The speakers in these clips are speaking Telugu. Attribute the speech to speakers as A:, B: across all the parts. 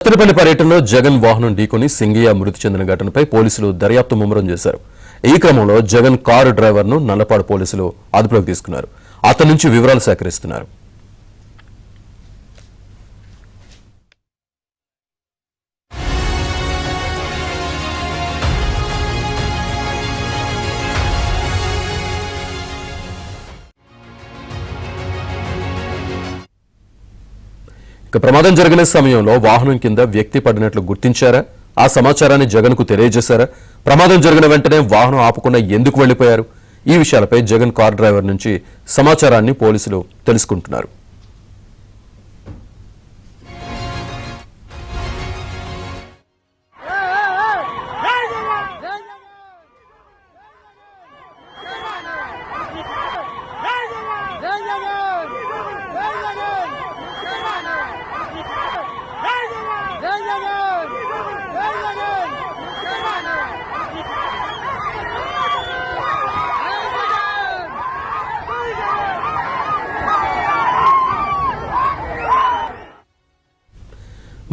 A: సత్తెనపల్లి పర్యటనలో జగన్ వాహనం ఢీకొని సింగియా మృతి చెందిన ఘటనపై పోలీసులు దర్యాప్తు ముమ్మరం చేశారు. ఈ క్రమంలో జగన్ కారు డ్రైవర్ను నల్లపాడు పోలీసులు అదుపులోకి తీసుకున్నారు. అతని నుంచి వివరాలు సేకరిస్తున్నారు. ప్రమాదం జరిగిన సమయంలో వాహనం కింద వ్యక్తి పడినట్లు గుర్తించారా? ఆ సమాచారాన్ని జగన్ కు తెలియజేశారా? ప్రమాదం జరిగిన వెంటనే వాహనం ఆపకుండా ఎందుకు వెళ్లిపోయారు? ఈ విషయాలపై జగన్ కార్ డ్రైవర్ నుంచి సమాచారాన్ని పోలీసులు తెలుసుకుంటున్నారు.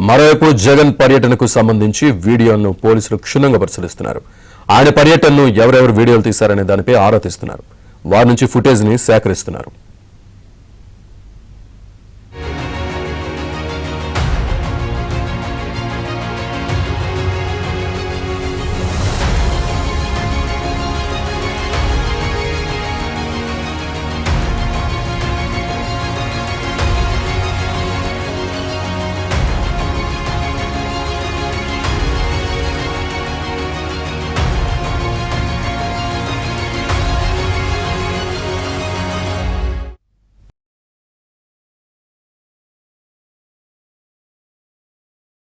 A: మరోవైపు జగన్ పర్యటనకు సంబంధించి వీడియోను పోలీసులు క్షుణ్ణంగా పరిశీలిస్తున్నారు. ఆయన పర్యటనను ఎవరెవరు వీడియోలు తీశారనే దానిపై ఆరా తీస్తున్నారు. వారి నుంచి ఫుటేజ్ ని సేకరిస్తున్నారు.